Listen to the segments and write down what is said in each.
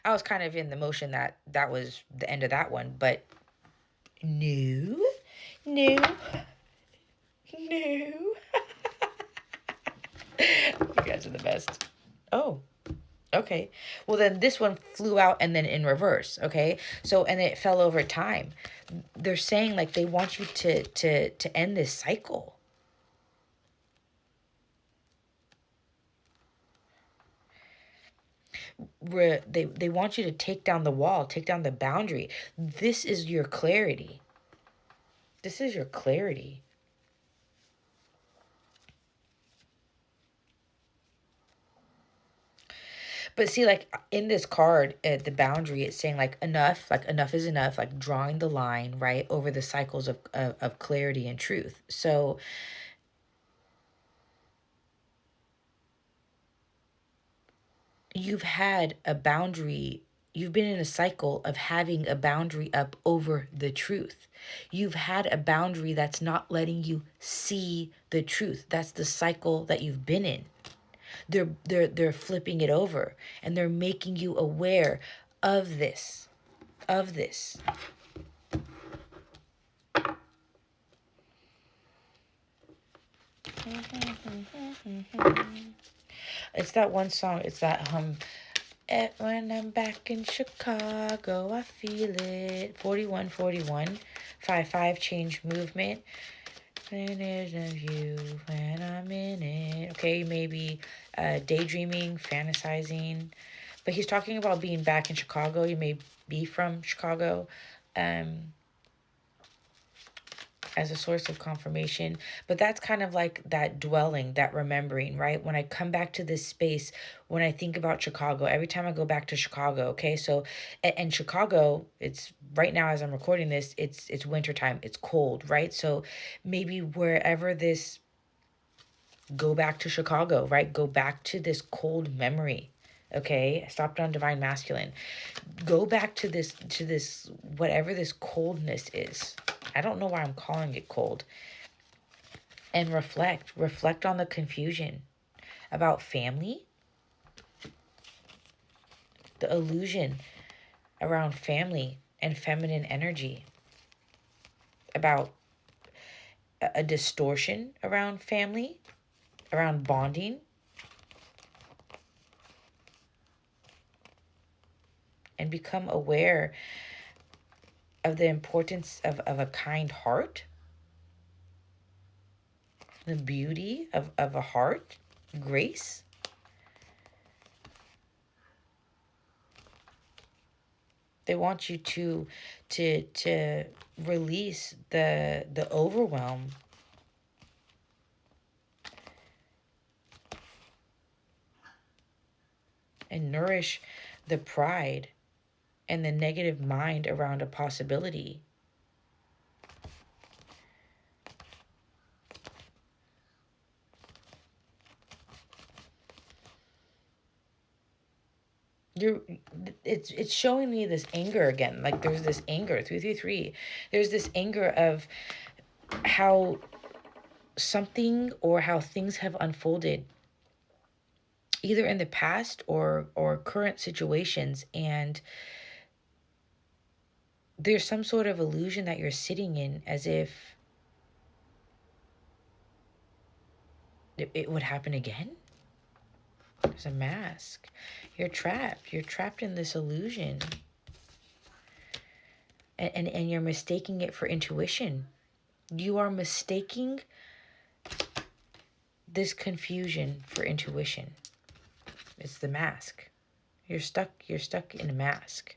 I was kind of in the motion that that was the end of that one, but no, no, no. You guys are the best. Oh, okay. Well, then this one flew out and then in reverse. Okay. So, and it fell over time. They're saying like they want you to end this cycle. Where they want you to take down the wall, take down the boundary. This is your clarity. This is your clarity. But see, like in this card, the boundary, it's saying like enough is enough, like drawing the line, right, over the cycles of clarity and truth. So you've had a boundary, you've been in a cycle of having a boundary up over the truth. You've had a boundary that's not letting you see the truth. That's the cycle that you've been in. They're flipping it over and they're making you aware of this. Of this. It's that one song. It's that when I'm back in Chicago, I feel it. 4141, 5-5 change movement. Finish of you when I'm in it. Okay, maybe daydreaming, fantasizing. But he's talking about being back in Chicago. You may be from Chicago. As a source of confirmation, but that's kind of like that dwelling, that remembering, right? When I come back to this space, when I think about Chicago, every time I go back to Chicago, okay? So and Chicago, it's right now as I'm recording this, it's wintertime, it's cold, right? So maybe wherever this, go back to Chicago, right? Go back to this cold memory. Okay, I stopped on divine masculine. Go back to this whatever this coldness is. I don't know why I'm calling it cold. And reflect on the confusion about family, the illusion around family and feminine energy, about a distortion around family, around bonding, and become aware of the importance of a kind heart, the beauty of a heart, grace. They want you to release the overwhelm and nourish the pride and the negative mind around a possibility. You're it's showing me this anger again. Like there's this anger, 333. There's this anger of how something or how things have unfolded either in the past or current situations, and there's some sort of illusion that you're sitting in as if it would happen again. There's a mask. You're trapped. You're trapped in this illusion. And you're mistaking it for intuition. You are mistaking this confusion for intuition. It's the mask. You're stuck in a mask.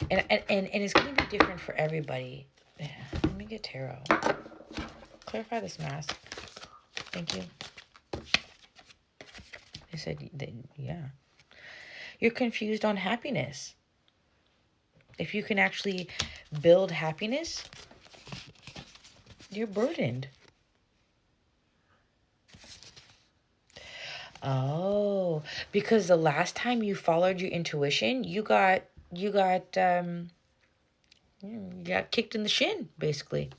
And it's going to be different for everybody. Let me get tarot. Clarify this mask. Thank you. They said, yeah. You're confused on happiness. If you can actually build happiness, you're burdened. Oh, because the last time you followed your intuition, you got kicked in the shin, basically.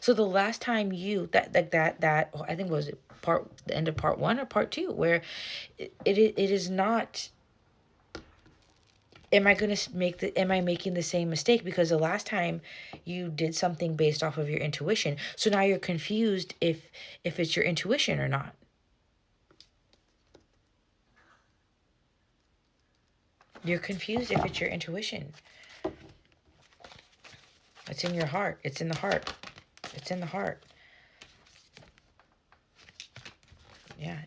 So the last time you that I think was it the end of part 1 or part 2, where it is not am I making the same mistake? Because the last time you did something based off of your intuition, so now you're confused if it's your intuition or not. You're confused if it's your intuition. It's in your heart. It's in the heart. It's in the heart. Yeah.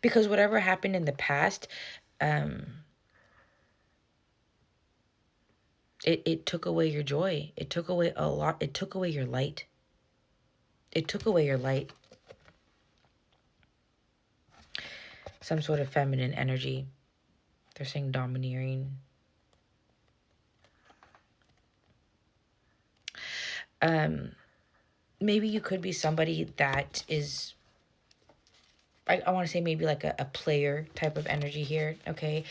Because whatever happened in the past, it took away your joy. It took away a lot. It took away your light. It took away your light. Some sort of feminine energy. They're saying domineering. Maybe you could be somebody that is, I want to say maybe like a player type of energy here, okay?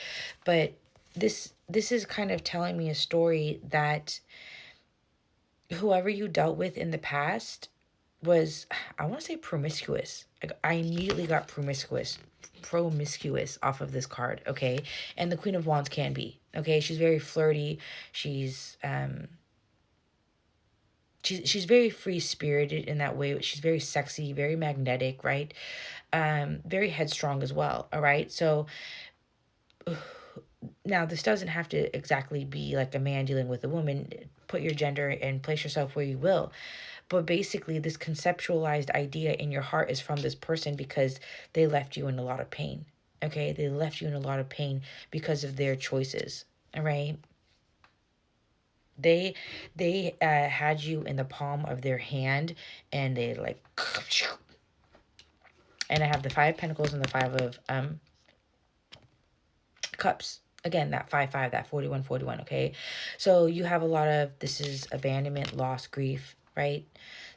But this is kind of telling me a story that whoever you dealt with in the past was, I want to say promiscuous. Like, I immediately got promiscuous off of this card, okay? And the Queen of Wands can be, okay? She's very flirty. She's very free-spirited in that way. She's very sexy, very magnetic, right? Very headstrong as well, all right? So now this doesn't have to exactly be like a man dealing with a woman. Put your gender and place yourself where you will. But basically, this conceptualized idea in your heart is from this person because they left you in a lot of pain, okay? They left you in a lot of pain because of their choices, all right? They had you in the palm of their hand, and they like, and I have the 5 of Pentacles and the 5 of Cups. Again, that 5-5, that 41-41, okay? So you have a lot of, this is abandonment, loss, grief, right?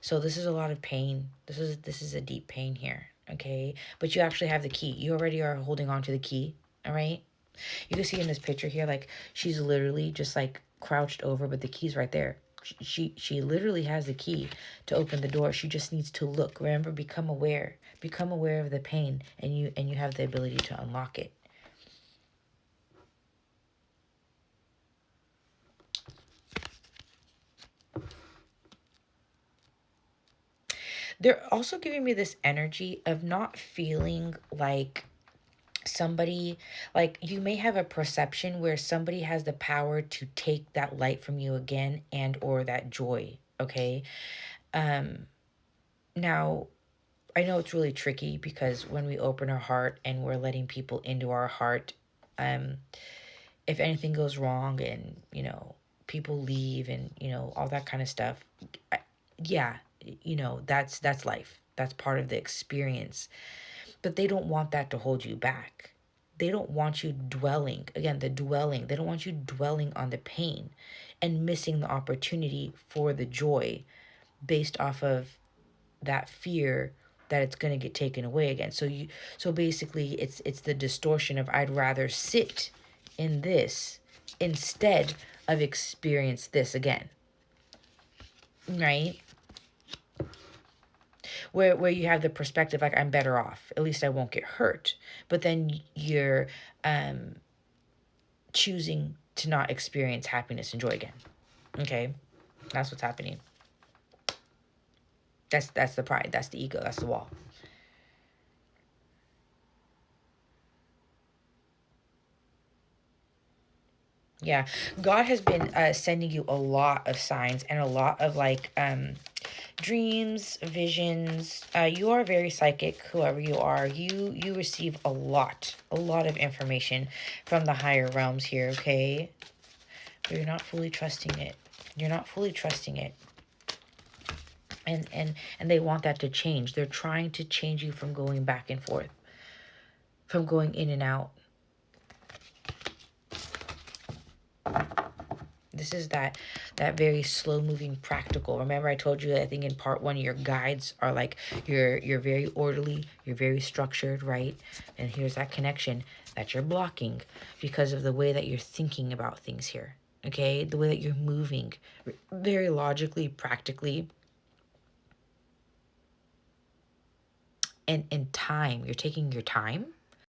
So this is a lot of pain. This is a deep pain here, okay? But you actually have the key. You already are holding on to the key, all right? You can see in this picture here, like, she's literally just like crouched over, but the key's right there. She literally has the key to open the door. She just needs to look. Remember, become aware of the pain, and you have the ability to unlock it. They're also giving me this energy of not feeling like somebody, like, you may have a perception where somebody has the power to take that light from you again, and or that joy, okay? Now, I know it's really tricky because when we open our heart and we're letting people into our heart, if anything goes wrong and, people leave and, all that kind of stuff, yeah, that's life. That's part of the experience. But they don't want that to hold you back. They don't want you dwelling, again, the dwelling. They don't want you dwelling on the pain and missing the opportunity for the joy based off of that fear that it's going to get taken away again. So basically it's the distortion of, I'd rather sit in this instead of experience this again. Right? Where you have the perspective like, I'm better off. At least I won't get hurt. But then you're choosing to not experience happiness and joy again. Okay? That's what's happening. That's the pride. That's the ego. That's the wall. Yeah. God has been sending you a lot of signs and a lot of like dreams, visions. You are very psychic, whoever you are. You receive a lot of information from the higher realms here, okay? But you're not fully trusting it. You're not fully trusting it. And they want that to change. They're trying to change you from going back and forth, from going in and out. This is that very slow moving practical. Remember, I told you, I think in part 1, your guides are like, you're very orderly, you're very structured, right? And here's that connection that you're blocking because of the way that you're thinking about things here. Okay, the way that you're moving very logically, practically, and in time. You're taking your time.